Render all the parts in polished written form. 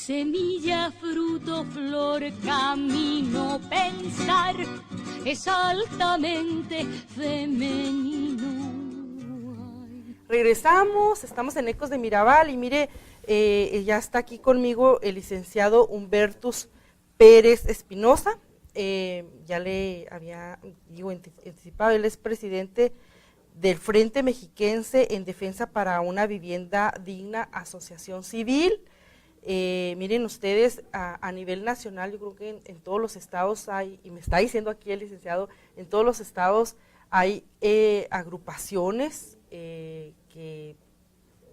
semilla, fruto, flor, camino, pensar, es altamente femenino. Regresamos, estamos en Ecos de Mirabal y mire, ya está aquí conmigo el licenciado Humbertus Pérez Espinosa. Ya le había anticipado, él es presidente del Frente Mexiquense en Defensa para una Vivienda Digna, asociación civil. Miren ustedes, a nivel nacional, yo creo que en todos los estados hay, y me está diciendo aquí el licenciado, en todos los estados hay agrupaciones que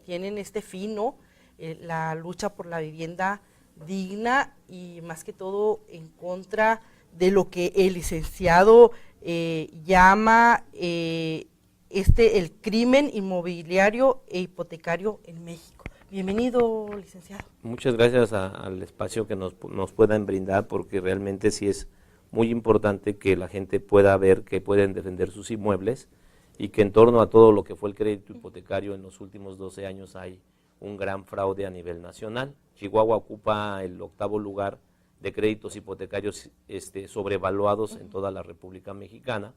tienen este fin, ¿no? La lucha por la vivienda digna y más que todo en contra de lo que el licenciado llama el crimen inmobiliario e hipotecario en México. Bienvenido, licenciado. Muchas gracias al espacio que nos puedan brindar, porque realmente sí es muy importante que la gente pueda ver que pueden defender sus inmuebles y que en torno a todo lo que fue el crédito hipotecario en los últimos 12 años hay un gran fraude a nivel nacional. Chihuahua ocupa el 8º lugar de créditos hipotecarios sobrevaluados en toda la República Mexicana,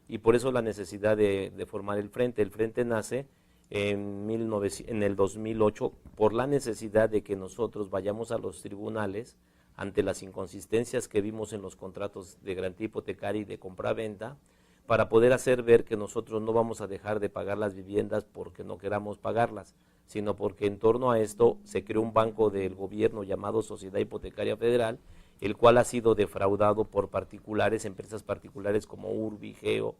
y por eso la necesidad de formar el Frente. El Frente nace en el 2008 por la necesidad de que nosotros vayamos a los tribunales ante las inconsistencias que vimos en los contratos de garantía hipotecaria y de compra-venta, para poder hacer ver que nosotros no vamos a dejar de pagar las viviendas porque no queramos pagarlas, sino porque en torno a esto se creó un banco del gobierno llamado Sociedad Hipotecaria Federal, el cual ha sido defraudado por particulares, empresas particulares como Urbi, Geo,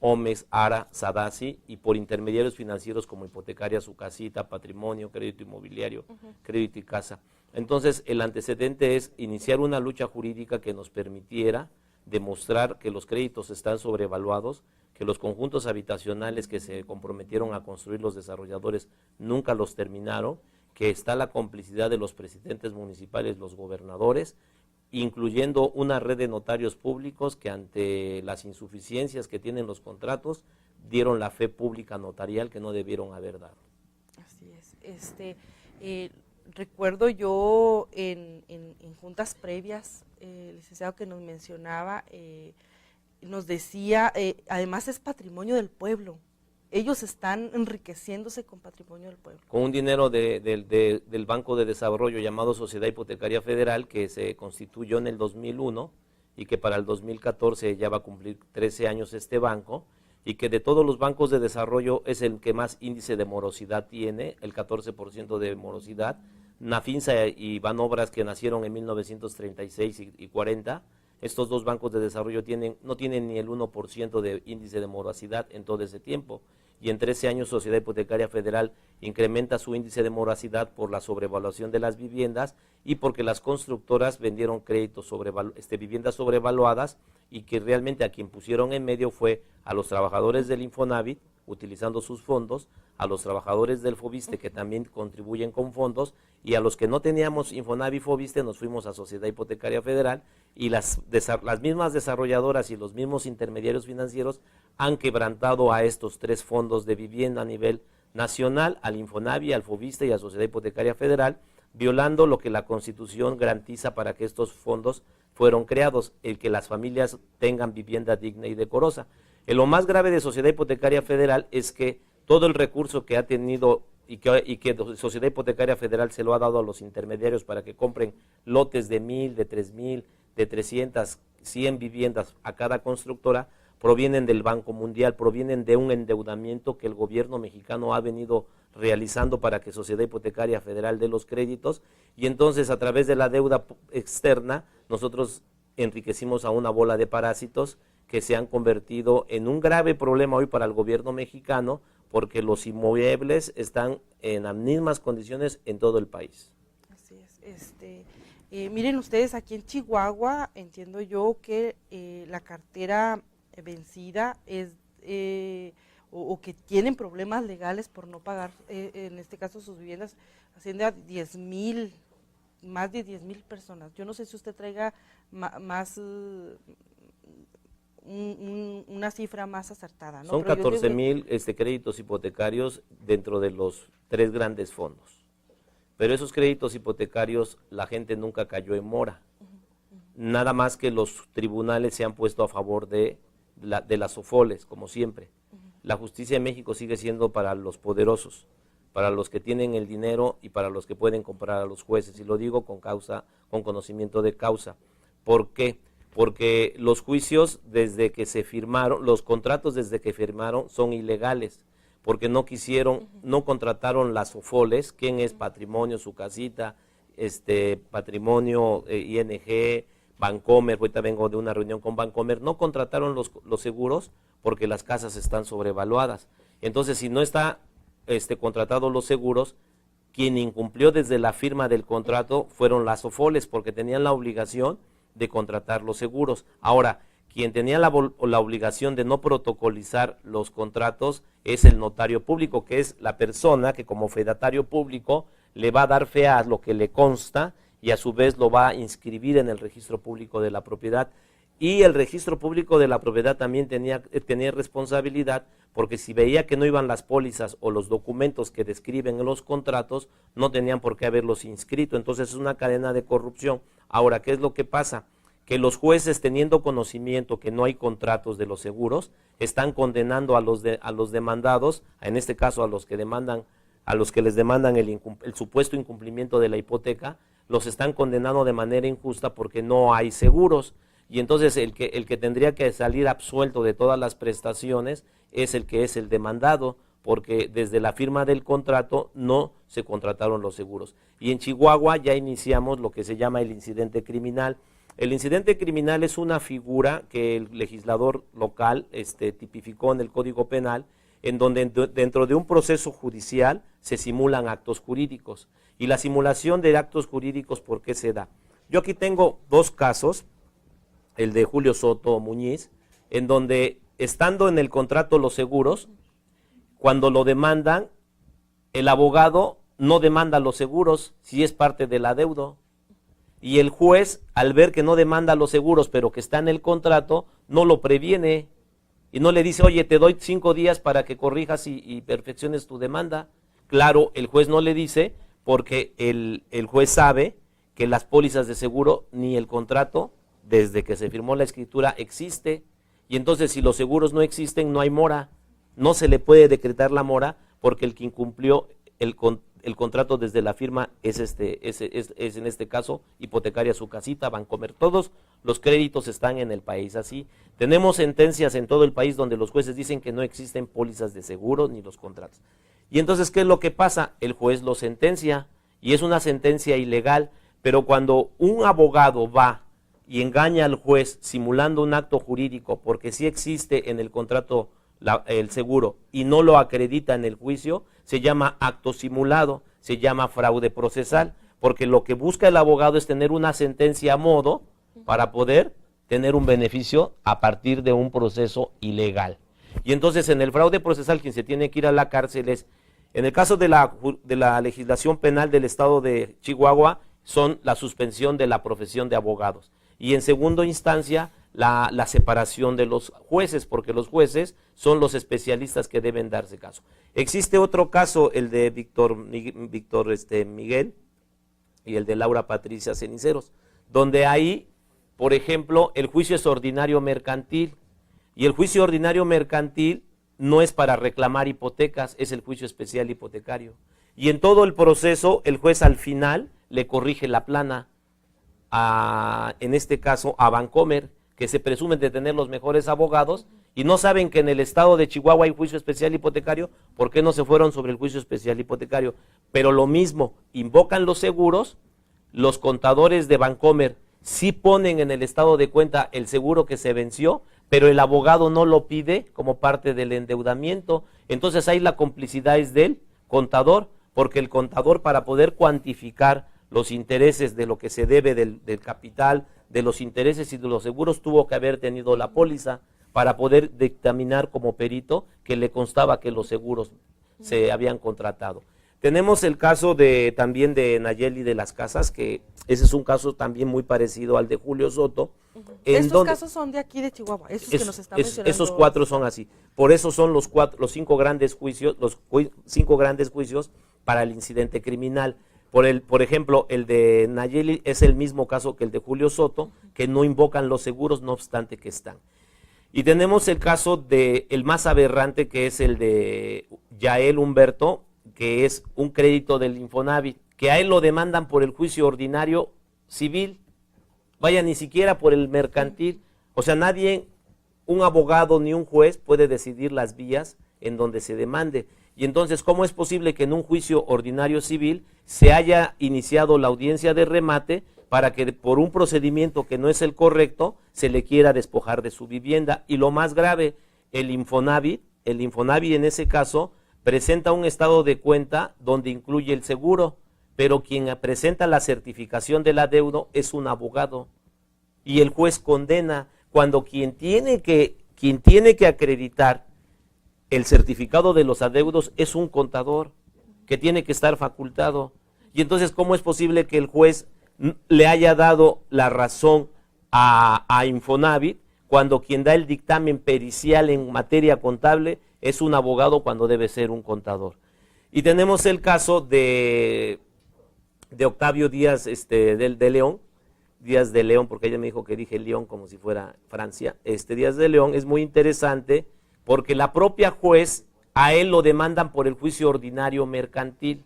Omex, Ara, Sadasi, y por intermediarios financieros como Hipotecaria Su Casita, Patrimonio, Crédito Inmobiliario, Crédito y Casa. Entonces, el antecedente es iniciar una lucha jurídica que nos permitiera demostrar que los créditos están sobrevaluados, que los conjuntos habitacionales que se comprometieron a construir los desarrolladores nunca los terminaron, que está la complicidad de los presidentes municipales, los gobernadores, incluyendo una red de notarios públicos que ante las insuficiencias que tienen los contratos dieron la fe pública notarial que no debieron haber dado. Así es. Recuerdo yo en juntas previas, el licenciado que nos mencionaba, nos decía, además es patrimonio del pueblo, ellos están enriqueciéndose con patrimonio del pueblo. Con un dinero del Banco de Desarrollo llamado Sociedad Hipotecaria Federal, que se constituyó en el 2001 y que para el 2014 ya va a cumplir 13 años este banco, y que de todos los bancos de desarrollo es el que más índice de morosidad tiene, el 14% de morosidad. Nafinsa y Banobras, que nacieron en 1936 y 40, estos dos bancos de desarrollo no tienen ni el 1% de índice de morosidad en todo ese tiempo, y en 13 años Sociedad Hipotecaria Federal incrementa su índice de morosidad por la sobrevaluación de las viviendas y porque las constructoras vendieron créditos viviendas sobrevaluadas, y que realmente a quien pusieron en medio fue a los trabajadores del Infonavit, utilizando sus fondos, a los trabajadores del Fobiste, que también contribuyen con fondos, y a los que no teníamos Infonavit Fobiste nos fuimos a Sociedad Hipotecaria Federal, y las mismas desarrolladoras y los mismos intermediarios financieros han quebrantado a estos 3 fondos de vivienda a nivel nacional, al Infonavit, al Fobiste y a Sociedad Hipotecaria Federal, violando lo que la Constitución garantiza para que estos fondos fueron creados, el que las familias tengan vivienda digna y decorosa. Lo más grave de Sociedad Hipotecaria Federal es que todo el recurso que ha tenido y que Sociedad Hipotecaria Federal se lo ha dado a los intermediarios para que compren lotes de 1,000, de 3,000, de 300, 100 viviendas a cada constructora, provienen del Banco Mundial, provienen de un endeudamiento que el gobierno mexicano ha venido realizando para que Sociedad Hipotecaria Federal dé los créditos, y entonces a través de la deuda externa nosotros enriquecimos a una bola de parásitos que se han convertido en un grave problema hoy para el gobierno mexicano, porque los inmuebles están en las mismas condiciones en todo el país. Así es. Miren ustedes, aquí en Chihuahua entiendo yo que la cartera vencida es o que tienen problemas legales por no pagar, en este caso sus viviendas, asciende a 10,000, más de 10,000 personas. Yo no sé si usted traiga más una cifra más acertada, ¿no? Son 14,000 créditos hipotecarios dentro de los 3 grandes fondos. pero esos créditos hipotecarios la gente nunca cayó en mora. Nada más que los tribunales se han puesto a favor de las SOFOLES, como siempre. La justicia en México sigue siendo para los poderosos, para los que tienen el dinero y para los que pueden comprar a los jueces, y lo digo con conocimiento de causa. ¿Por qué? Porque los juicios desde que se firmaron, los contratos desde que firmaron son ilegales, porque no contrataron las SOFOLES, quién es Patrimonio, su casita, Patrimonio, ING, Bancomer, ahorita vengo de una reunión con Bancomer, no contrataron los seguros porque las casas están sobrevaluadas. Entonces, si no está contratados los seguros, quien incumplió desde la firma del contrato fueron las SOFOLES, porque tenían la obligación de contratar los seguros. Ahora, quien tenía la obligación de no protocolizar los contratos es el notario público, que es la persona que como fedatario público le va a dar fe a lo que le consta y a su vez lo va a inscribir en el registro público de la propiedad. Y el registro público de la propiedad también tenía responsabilidad, porque si veía que no iban las pólizas o los documentos que describen en los contratos, no tenían por qué haberlos inscrito. Entonces es una cadena de corrupción. Ahora, ¿qué es lo que pasa? Que los jueces, teniendo conocimiento que no hay contratos de los seguros, están condenando a los demandados, en este caso a los que les demandan el supuesto incumplimiento de la hipoteca, los están condenando de manera injusta porque no hay seguros. Y entonces el que tendría que salir absuelto de todas las prestaciones es el demandado, porque desde la firma del contrato no se contrataron los seguros. Y en Chihuahua ya iniciamos lo que se llama el incidente criminal. El incidente criminal es una figura que el legislador local tipificó en el Código Penal, en donde dentro de un proceso judicial se simulan actos jurídicos. Y la simulación de actos jurídicos, ¿por qué se da? Yo aquí tengo dos casos, el de Julio Soto Muñiz, en donde estando en el contrato los seguros, cuando lo demandan, el abogado no demanda los seguros si es parte del adeudo. Y el juez, al ver que no demanda los seguros, pero que está en el contrato, no lo previene y no le dice, oye, te doy 5 días para que corrijas y perfecciones tu demanda. Claro, el juez no le dice porque el juez sabe que las pólizas de seguro ni el contrato, desde que se firmó la escritura, existe. Y entonces, si los seguros no existen, no hay mora. No se le puede decretar la mora porque el que incumplió el contrato desde la firma es en este caso Hipotecaria Su Casita, Bancomer. Todos los créditos están en el país así. Tenemos sentencias en todo el país donde los jueces dicen que no existen pólizas de seguro ni los contratos. Y entonces, ¿qué es lo que pasa? El juez lo sentencia y es una sentencia ilegal, pero cuando un abogado va y engaña al juez simulando un acto jurídico porque sí existe en el contrato el seguro y no lo acredita en el juicio, se llama acto simulado, se llama fraude procesal, porque lo que busca el abogado es tener una sentencia a modo para poder tener un beneficio a partir de un proceso ilegal. Y entonces en el fraude procesal quien se tiene que ir a la cárcel es, en el caso de la legislación penal del estado de Chihuahua, son la suspensión de la profesión de abogados. Y en segunda instancia, la separación de los jueces, porque los jueces son los especialistas que deben darse caso. Existe otro caso, el de Víctor Miguel y el de Laura Patricia Ceniceros, donde ahí, por ejemplo, el juicio es ordinario mercantil, y el juicio ordinario mercantil no es para reclamar hipotecas, es el juicio especial hipotecario. Y en todo el proceso, el juez al final le corrige la plana, en este caso a Bancomer, que se presumen de tener los mejores abogados, y no saben que en el estado de Chihuahua hay juicio especial hipotecario. ¿Por qué no se fueron sobre el juicio especial hipotecario? Pero lo mismo, invocan los seguros, los contadores de Bancomer sí ponen en el estado de cuenta el seguro que se venció, pero el abogado no lo pide como parte del endeudamiento. Entonces ahí la complicidad es del contador, porque el contador, para poder cuantificar los intereses de lo que se debe del capital, de los intereses y de los seguros, tuvo que haber tenido la póliza para poder dictaminar como perito que le constaba que los seguros se habían contratado. Tenemos el caso también de Nayeli de las Casas, que ese es un caso también muy parecido al de Julio Soto. Estos casos son de aquí de Chihuahua, esos que nos están mencionando. Esos 4 son así. Por eso son los 5 grandes juicios, para el incidente criminal. Por ejemplo, el de Nayeli es el mismo caso que el de Julio Soto, que no invocan los seguros, no obstante que están. Y tenemos el caso de el más aberrante, que es el de Yael Humberto, que es un crédito del Infonavit, que a él lo demandan por el juicio ordinario civil, vaya, ni siquiera por el mercantil. O sea, nadie, un abogado ni un juez puede decidir las vías en donde se demande. Y entonces, ¿cómo es posible que en un juicio ordinario civil se haya iniciado la audiencia de remate para que por un procedimiento que no es el correcto se le quiera despojar de su vivienda? Y lo más grave, el Infonavit en ese caso presenta un estado de cuenta donde incluye el seguro, pero quien presenta la certificación del adeudo es un abogado y el juez condena, cuando quien tiene que acreditar el certificado de los adeudos es un contador que tiene que estar facultado. Y entonces, ¿cómo es posible que el juez le haya dado la razón a Infonavit cuando quien da el dictamen pericial en materia contable es un abogado cuando debe ser un contador? Y tenemos el caso de Octavio Díaz de León, Díaz de León, porque ella me dijo que dije León como si fuera Francia. Díaz de León es muy interesante porque la propia juez, a él lo demandan por el juicio ordinario mercantil.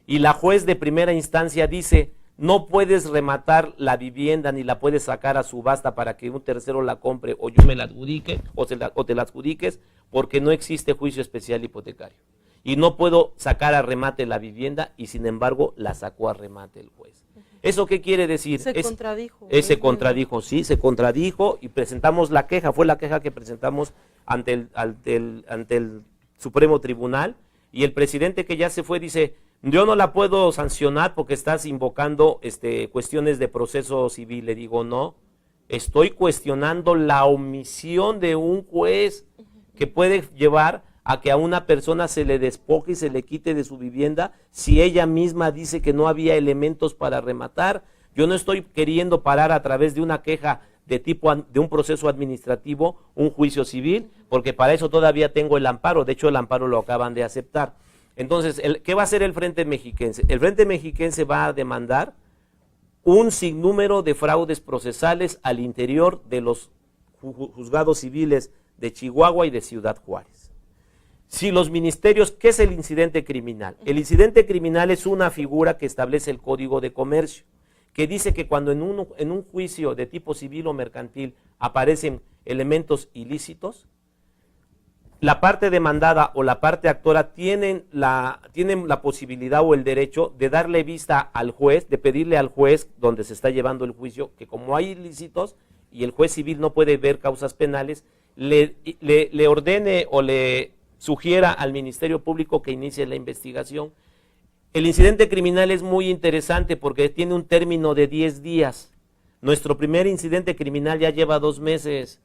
Y la juez de primera instancia dice, no puedes rematar la vivienda ni la puedes sacar a subasta para que un tercero la compre o yo me la adjudique o te la adjudiques, porque no existe juicio especial hipotecario. Y no puedo sacar a remate la vivienda y sin embargo la sacó a remate el juez. ¿Eso qué quiere decir? Se contradijo. Se contradijo, sí, se contradijo y presentamos la queja, fue la queja que presentamos ante el Supremo Tribunal, y el presidente que ya se fue dice, yo no la puedo sancionar porque estás invocando cuestiones de proceso civil. Le digo, no, estoy cuestionando la omisión de un juez que puede llevar a que a una persona se le despoje y se le quite de su vivienda si ella misma dice que no había elementos para rematar. Yo no estoy queriendo parar a través de una queja de un proceso administrativo, un juicio civil, porque para eso todavía tengo el amparo. De hecho, el amparo lo acaban de aceptar. Entonces, ¿qué va a hacer el Frente Mexiquense? El Frente Mexiquense va a demandar un sinnúmero de fraudes procesales al interior de los juzgados civiles de Chihuahua y de Ciudad Juárez. Si los ministerios, ¿qué es el incidente criminal? El incidente criminal es una figura que establece el Código de Comercio, que dice que cuando en un juicio de tipo civil o mercantil aparecen elementos ilícitos, la parte demandada o la parte actora tienen la posibilidad o el derecho de darle vista al juez, de pedirle al juez donde se está llevando el juicio, que como hay ilícitos y el juez civil no puede ver causas penales, le ordene o le sugiera al Ministerio Público que inicie la investigación. El incidente criminal es muy interesante porque tiene un término de 10 días. Nuestro primer incidente criminal ya lleva 2 meses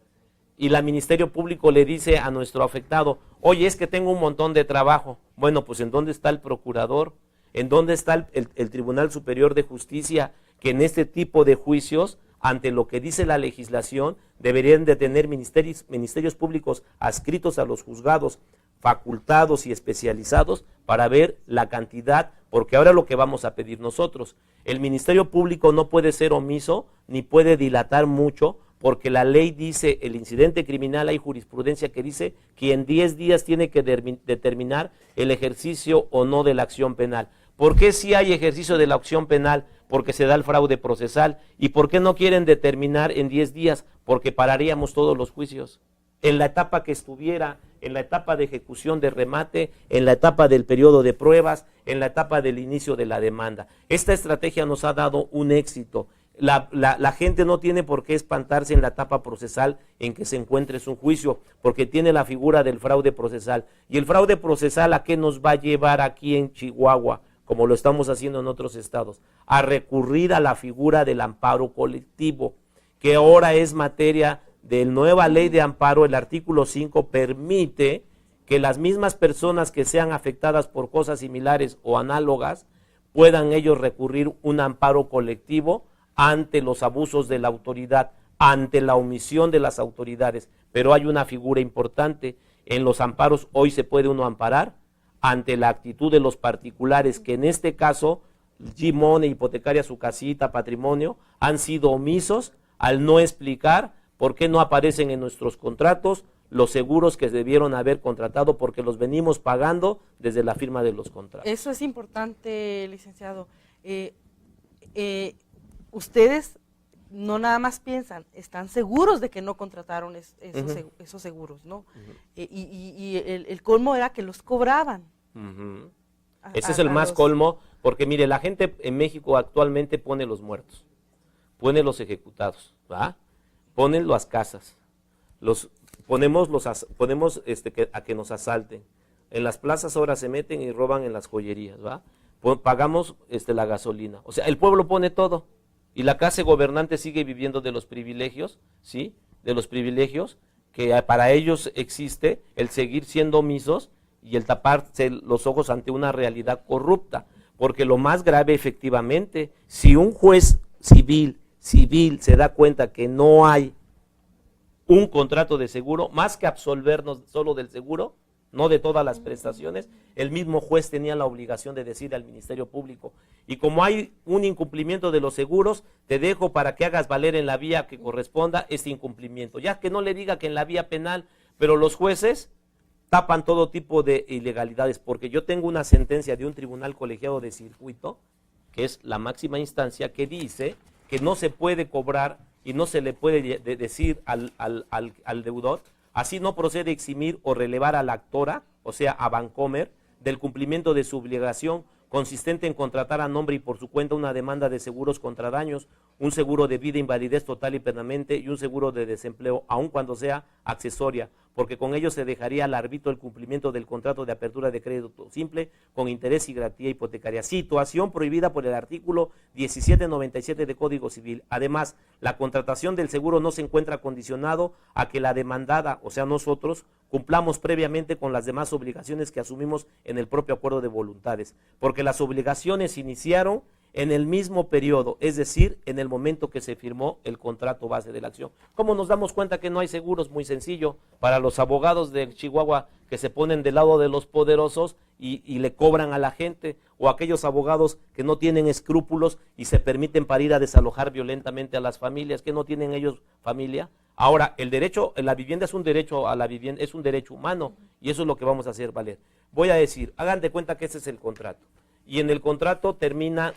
y el Ministerio Público le dice a nuestro afectado, oye, es que tengo un montón de trabajo. Bueno, pues ¿en dónde está el procurador? ¿En dónde está el Tribunal Superior de Justicia que en este tipo de juicios, ante lo que dice la legislación, deberían de tener ministerios públicos adscritos a los juzgados, facultados y especializados para ver la cantidad, porque ahora lo que vamos a pedir nosotros, el Ministerio Público no puede ser omiso ni puede dilatar mucho, porque la ley dice, el incidente criminal, hay jurisprudencia que dice que en 10 días tiene que determinar el ejercicio o no de la acción penal. ¿Por qué si hay ejercicio de la acción penal? Porque se da el fraude procesal. ¿Y por qué no quieren determinar en 10 días? Porque pararíamos todos los juicios. En la etapa que estuviera, en la etapa de ejecución de remate, en la etapa del periodo de pruebas, en la etapa del inicio de la demanda. Esta estrategia nos ha dado un éxito. La gente no tiene por qué espantarse en la etapa procesal en que se encuentre su juicio, porque tiene la figura del fraude procesal. ¿Y el fraude procesal a qué nos va a llevar aquí en Chihuahua, como lo estamos haciendo en otros estados? A recurrir a la figura del amparo colectivo, que ahora es materia de nueva ley de amparo. El artículo 5 permite que las mismas personas que sean afectadas por cosas similares o análogas puedan ellos recurrir un amparo colectivo ante los abusos de la autoridad, ante la omisión de las autoridades. Pero hay una figura importante, en los amparos hoy se puede uno amparar ante la actitud de los particulares, que en este caso G-Money, hipotecaria su casita, patrimonio, han sido omisos al no explicar por qué no aparecen en nuestros contratos los seguros que debieron haber contratado, porque los venimos pagando desde la firma de los contratos. Eso es importante, licenciado. Ustedes no nada más piensan, están seguros de que no contrataron esos seguros, ¿no? Y el colmo era que los cobraban. Ese es el más colmo, porque mire, la gente en México actualmente pone los muertos, pone los ejecutados, ¿va? Ponen las casas, ponemos a que nos asalten. En las plazas ahora se meten y roban en las joyerías, ¿va? Pagamos la gasolina. O sea, el pueblo pone todo. Y la clase gobernante sigue viviendo de los privilegios, ¿sí? De los privilegios que para ellos existe el seguir siendo omisos y el taparse los ojos ante una realidad corrupta. Porque lo más grave, efectivamente, si un juez civil se da cuenta que no hay un contrato de seguro, más que absolvernos solo del seguro, no de todas las prestaciones, el mismo juez tenía la obligación de decir al Ministerio Público, y como hay un incumplimiento de los seguros, te dejo para que hagas valer en la vía que corresponda este incumplimiento, ya que no le diga que en la vía penal, pero los jueces tapan todo tipo de ilegalidades, porque yo tengo una sentencia de un tribunal colegiado de circuito, que es la máxima instancia, que dice que no se puede cobrar y no se le puede decir al deudor, así no procede eximir o relevar a la actora, o sea, a Bancomer, del cumplimiento de su obligación consistente en contratar a nombre y por su cuenta una demanda de seguros contra daños, un seguro de vida, invalidez total y permanente y un seguro de desempleo, aun cuando sea accesoria, porque con ello se dejaría al árbitro el cumplimiento del contrato de apertura de crédito simple con interés y garantía hipotecaria, situación prohibida por el artículo 1797 de Código Civil. Además, la contratación del seguro no se encuentra condicionado a que la demandada, o sea nosotros, cumplamos previamente con las demás obligaciones que asumimos en el propio acuerdo de voluntades, porque las obligaciones se iniciaron en el mismo periodo, es decir, en el momento que se firmó el contrato base de la acción. ¿Cómo nos damos cuenta que no hay seguros? Muy sencillo, para los abogados de Chihuahua que se ponen del lado de los poderosos y le cobran a la gente, o aquellos abogados que no tienen escrúpulos y se permiten para ir a desalojar violentamente a las familias, que no tienen ellos familia. Ahora, el derecho, la vivienda es un derecho a la vivienda, es un derecho humano, y eso es lo que vamos a hacer valer. Voy a decir, hagan de cuenta que ese es el contrato, y en el contrato termina,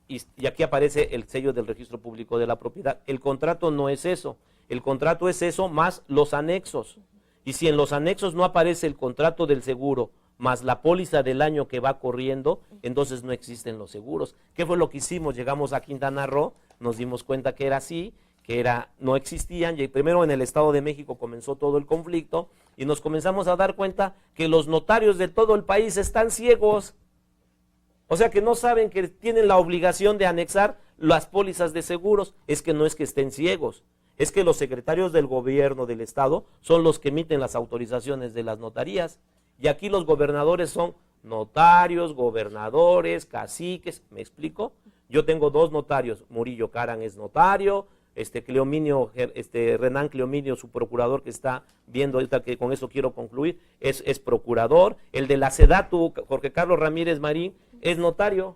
y aquí aparece el sello del Registro Público de la Propiedad. El contrato no es eso, el contrato es eso más los anexos, y si en los anexos no aparece el contrato del seguro, más la póliza del año que va corriendo, entonces no existen los seguros. ¿Qué fue lo que hicimos? Llegamos a Quintana Roo, nos dimos cuenta que era así, no existían, y primero en el Estado de México comenzó todo el conflicto, y nos comenzamos a dar cuenta que los notarios de todo el país están ciegos, o sea que no saben que tienen la obligación de anexar las pólizas de seguros. Es que no es que estén ciegos, es que los secretarios del gobierno del Estado son los que emiten las autorizaciones de las notarías, y aquí los gobernadores son notarios, gobernadores, caciques, ¿me explico? Yo tengo dos notarios, Murillo Caran es notario, Renán Cleominio, su procurador que está viendo ahorita, que con eso quiero concluir, es procurador. El de la SEDATU, Jorge Carlos Ramírez Marín, es notario.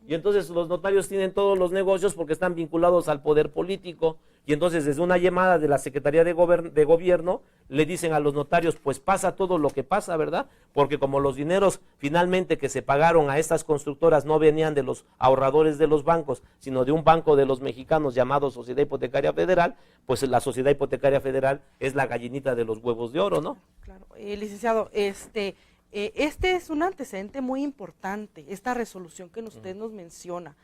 Y entonces los notarios tienen todos los negocios porque están vinculados al poder político. Y entonces desde una llamada de la Secretaría de Gobierno le dicen a los notarios, pues pasa todo lo que pasa, ¿verdad? Porque como los dineros finalmente que se pagaron a estas constructoras no venían de los ahorradores de los bancos, sino de un banco de los mexicanos llamado Sociedad Hipotecaria Federal, pues la Sociedad Hipotecaria Federal es la gallinita de los huevos de oro, ¿no? Claro, licenciado, este es un antecedente muy importante, esta resolución que usted nos menciona.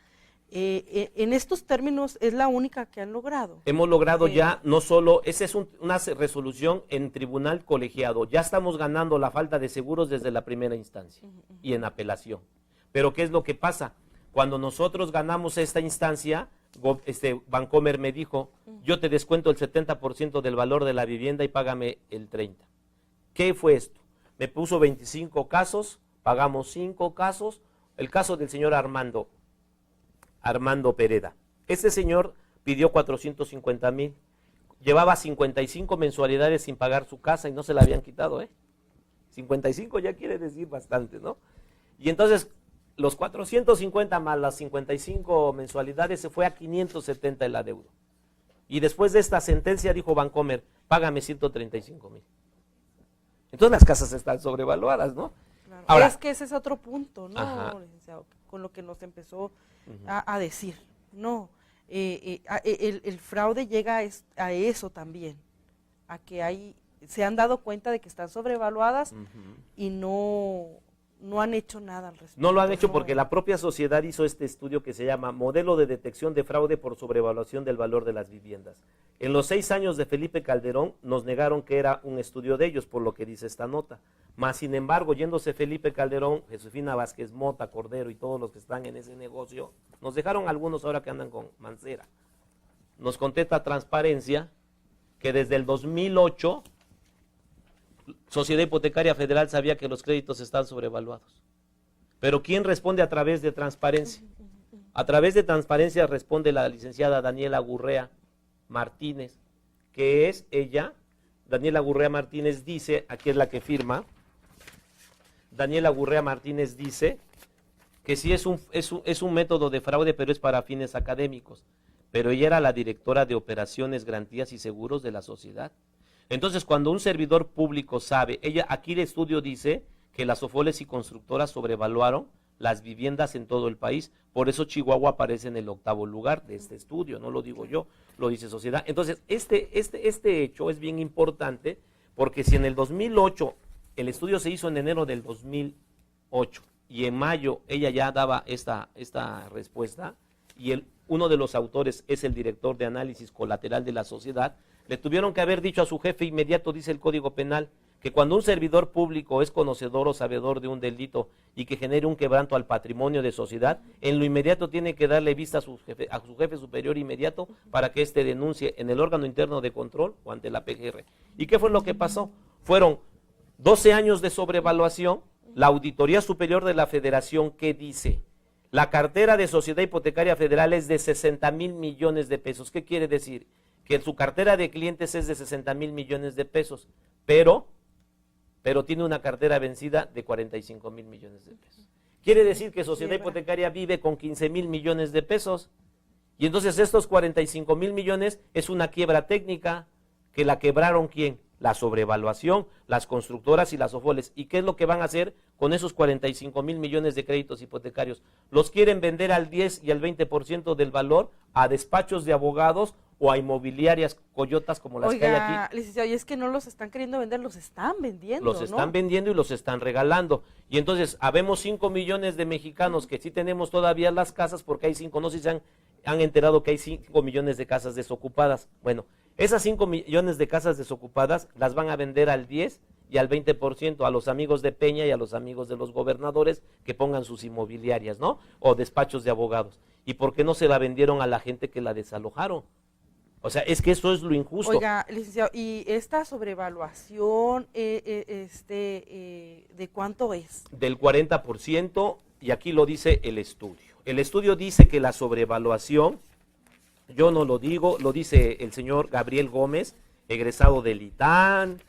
En estos términos, ¿es la única que han logrado? Hemos logrado ya, no solo, esa es una resolución en tribunal colegiado, ya estamos ganando la falta de seguros desde la primera instancia y en apelación. Pero ¿qué es lo que pasa? Cuando nosotros ganamos esta instancia, Bancomer me dijo, yo te descuento el 70% del valor de la vivienda y págame el 30%. ¿Qué fue esto? Me puso 25 casos, pagamos 5 casos, el caso del señor Armando Pereda. Ese señor pidió 450,000, llevaba 55 mensualidades sin pagar su casa y no se la habían quitado, 55 ya quiere decir bastante, ¿no? Y entonces los 450 más las 55 mensualidades se fue a 570 el adeudo. Y después de esta sentencia dijo Bancomer, págame 135,000. Entonces las casas están sobrevaluadas, ¿no? Claro. Ahora, es que ese es otro punto, ¿no, ajá, licenciado? Con lo que nos empezó a decir. No, el fraude llega a eso también, a que se han dado cuenta de que están sobrevaluadas y no han hecho nada al respecto. no lo han hecho porque la propia sociedad hizo este estudio que se llama Modelo de Detección de Fraude por Sobrevaluación del Valor de las Viviendas. En los 6 años de Felipe Calderón nos negaron que era un estudio de ellos, por lo que dice esta nota. Mas, sin embargo, yéndose Felipe Calderón, Josefina Vázquez Mota, Cordero y todos los que están en ese negocio, nos dejaron algunos ahora que andan con Mancera. Nos contesta Transparencia que desde el 2008 Sociedad Hipotecaria Federal sabía que los créditos están sobrevaluados. Pero ¿quién responde a través de Transparencia? A través de Transparencia responde la licenciada Daniela Gurrea Martínez, que es ella. Daniela Gurrea Martínez dice, aquí es la que firma, Daniela Gurrea Martínez dice que sí es un método de fraude, pero es para fines académicos. Pero ella era la directora de operaciones, garantías y seguros de la sociedad. Entonces, cuando un servidor público sabe, aquí el estudio dice que las Sofoles y constructoras sobrevaluaron las viviendas en todo el país, por eso Chihuahua aparece en el 8º lugar de este estudio, no lo digo yo, lo dice Sociedad. Entonces, este hecho es bien importante, porque si en el 2008, el estudio se hizo en enero del 2008, y en mayo ella ya daba esta respuesta, y uno de los autores es el director de análisis colateral de la sociedad, le tuvieron que haber dicho a su jefe inmediato, dice el Código Penal, que cuando un servidor público es conocedor o sabedor de un delito y que genere un quebranto al patrimonio de sociedad, en lo inmediato tiene que darle vista a su jefe superior inmediato para que éste denuncie en el órgano interno de control o ante la PGR. ¿Y qué fue lo que pasó? Fueron 12 años de sobrevaluación. La Auditoría Superior de la Federación, ¿qué dice? La cartera de Sociedad Hipotecaria Federal es de 60,000 millones de pesos. ¿Qué quiere decir? Que su cartera de clientes es de 60,000 millones de pesos, pero tiene una cartera vencida de 45,000 millones de pesos. Quiere decir que Sociedad Hipotecaria vive con 15,000 millones de pesos, y entonces estos 45,000 millones es una quiebra técnica, que la quebraron ¿quién? La sobrevaluación, las constructoras y las Sofoles. ¿Y qué es lo que van a hacer con esos 45,000 millones de créditos hipotecarios? Los quieren vender al 10 y al 20% del valor a despachos de abogados o a inmobiliarias coyotas como las que hay aquí. Licenciado, y es que no los están queriendo vender, los están vendiendo, Los están vendiendo y los están regalando. Y entonces, habemos 5 millones de mexicanos que sí tenemos todavía las casas, porque hay 5, no sé si se han enterado que hay 5 millones de casas desocupadas. Bueno, esas 5 millones de casas desocupadas las van a vender al 10 y al 20% a los amigos de Peña y a los amigos de los gobernadores que pongan sus inmobiliarias, ¿no? O despachos de abogados. ¿Y por qué no se la vendieron a la gente que la desalojaron? O sea, es que eso es lo injusto. Oiga, licenciado, ¿y esta sobrevaluación ¿de cuánto es? Del 40%, y aquí lo dice el estudio. El estudio dice que la sobrevaluación, yo no lo digo, lo dice el señor Gabriel Gómez, egresado del ITAN.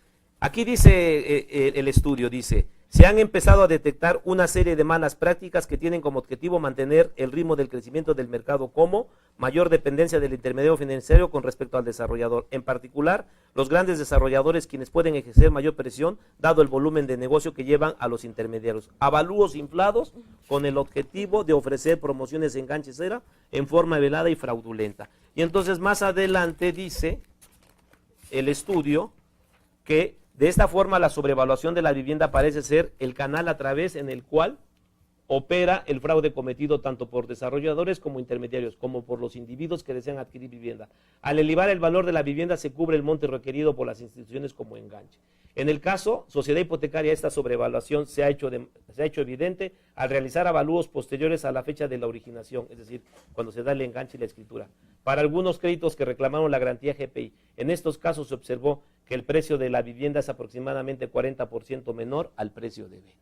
Aquí dice el estudio, dice, se han empezado a detectar una serie de malas prácticas que tienen como objetivo mantener el ritmo del crecimiento del mercado, como mayor dependencia del intermediario financiero con respecto al desarrollador. En particular, los grandes desarrolladores, quienes pueden ejercer mayor presión, dado el volumen de negocio que llevan a los intermediarios. Avalúos inflados con el objetivo de ofrecer promociones engancheceras en forma velada y fraudulenta. Y entonces más adelante dice el estudio que de esta forma la sobrevaluación de la vivienda parece ser el canal a través en el cual opera el fraude cometido tanto por desarrolladores como intermediarios, como por los individuos que desean adquirir vivienda. Al elevar el valor de la vivienda se cubre el monte requerido por las instituciones como enganche. En el caso Sociedad Hipotecaria, esta sobrevaluación se ha hecho evidente al realizar avalúos posteriores a la fecha de la originación, es decir, cuando se da el enganche y la escritura. Para algunos créditos que reclamaron la garantía GPI, en estos casos se observó que el precio de la vivienda es aproximadamente 40% menor al precio de venta.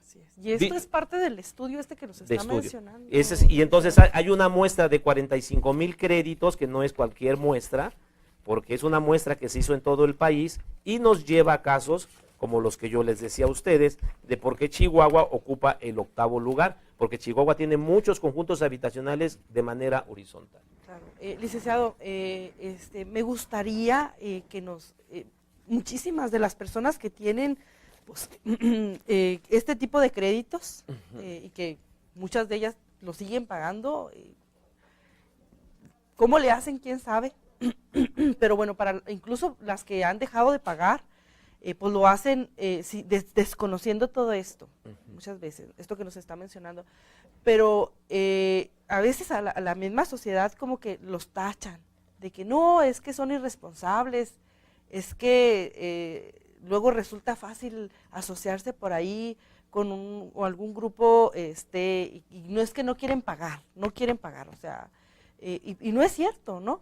Así es. Y esto es parte del estudio que nos está mencionando. Y entonces hay una muestra de 45,000 créditos, que no es cualquier muestra, porque es una muestra que se hizo en todo el país y nos lleva a casos como los que yo les decía a ustedes, de por qué Chihuahua ocupa el 8º lugar. porque Chihuahua tiene muchos conjuntos habitacionales de manera horizontal. Claro. Licenciado, me gustaría que muchísimas de las personas que tienen pues, este tipo de créditos y que muchas de ellas lo siguen pagando, ¿cómo le hacen? ¿Quién sabe? Pero bueno, incluso las que han dejado de pagar, pues lo hacen desconociendo todo esto, muchas veces, esto que nos está mencionando. Pero a veces a la misma sociedad como que los tachan, de que no, es que son irresponsables, es que luego resulta fácil asociarse por ahí con o algún grupo, y no es que no quieren pagar, o sea, y no es cierto, ¿no?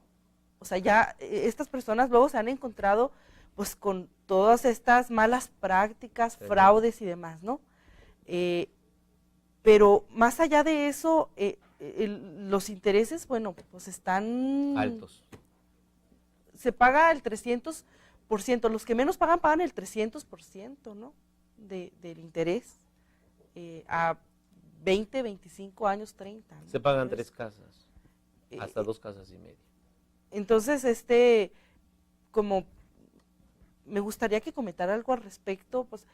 O sea, ya estas personas luego se han encontrado pues con todas estas malas prácticas, fraudes y demás, ¿no? Pero más allá de eso, los intereses, bueno, pues están altos. Se paga el 300%, los que menos pagan el 300%, ¿no? Del interés a 20, 25 años, 30. ¿no? Se pagan 3 casas, hasta 2 casas y media. Entonces, como me gustaría que comentara algo al respecto, pues,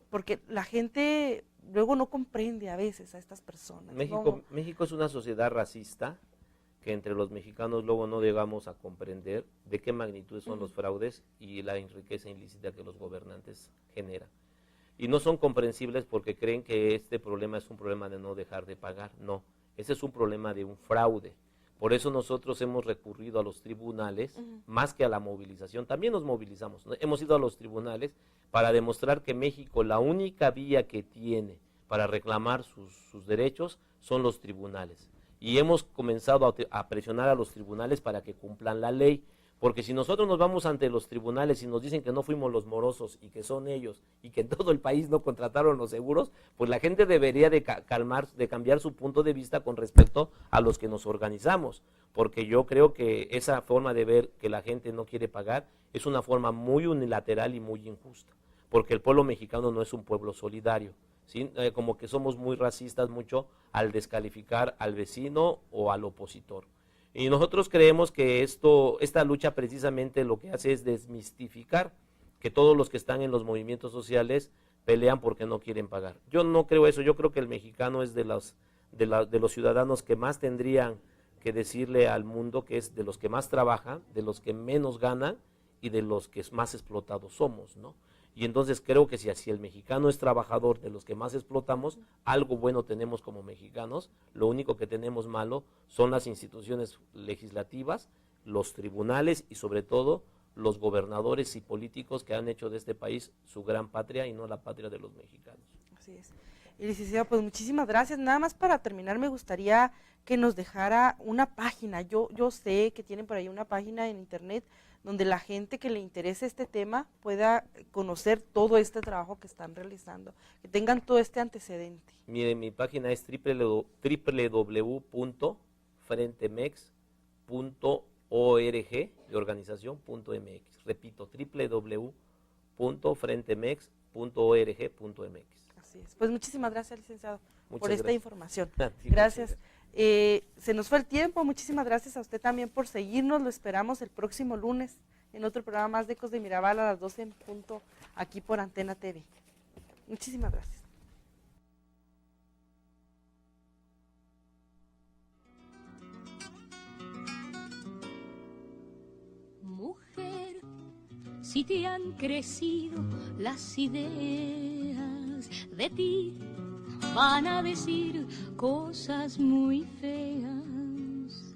porque la gente luego no comprende a veces a estas personas. México es una sociedad racista que entre los mexicanos luego no llegamos a comprender de qué magnitud son los fraudes y la riqueza ilícita que los gobernantes generan. Y no son comprensibles porque creen que este problema es un problema de no dejar de pagar. No, ese es un problema de un fraude. Por eso nosotros hemos recurrido a los tribunales, más que a la movilización. También nos movilizamos, ¿no? Hemos ido a los tribunales para demostrar que México, la única vía que tiene para reclamar sus derechos son los tribunales. Y hemos comenzado a presionar a los tribunales para que cumplan la ley. Porque si nosotros nos vamos ante los tribunales y nos dicen que no fuimos los morosos y que son ellos y que en todo el país no contrataron los seguros, pues la gente debería de cambiar su punto de vista con respecto a los que nos organizamos. Porque yo creo que esa forma de ver que la gente no quiere pagar es una forma muy unilateral y muy injusta. Porque el pueblo mexicano no es un pueblo solidario, ¿sí? Como que somos muy racistas mucho al descalificar al vecino o al opositor. Y nosotros creemos que esta lucha precisamente lo que hace es desmistificar que todos los que están en los movimientos sociales pelean porque no quieren pagar. Yo no creo eso, yo creo que el mexicano es de los ciudadanos que más tendrían que decirle al mundo que es de los que más trabajan, de los que menos ganan y de los que más explotados somos, ¿no? Y entonces creo que si el mexicano es trabajador, de los que más explotamos, algo bueno tenemos como mexicanos. Lo único que tenemos malo son las instituciones legislativas, los tribunales y sobre todo los gobernadores y políticos que han hecho de este país su gran patria y no la patria de los mexicanos. Así es. Y licenciado, pues muchísimas gracias. Nada más para terminar me gustaría que nos dejara una página. Yo sé que tienen por ahí una página en internet donde la gente que le interese este tema pueda conocer todo este trabajo que están realizando, que tengan todo este antecedente. Mire, mi página es www.frentemex.org de organización.mx. Repito, www.frentemex.org.mx. Así es. Pues muchísimas gracias, licenciado, por esta gracias. información. Gracias. Se nos fue el tiempo, muchísimas gracias a usted también por seguirnos, lo esperamos el próximo lunes en otro programa más de Ecos de Mirabal a las 12 en punto aquí por Antena TV. Muchísimas gracias. Mujer, si te han crecido las ideas de ti, van a decir cosas muy feas,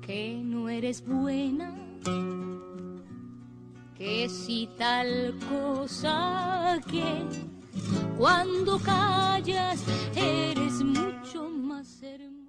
que no eres buena, que si tal cosa, que cuando callas eres mucho más hermosa.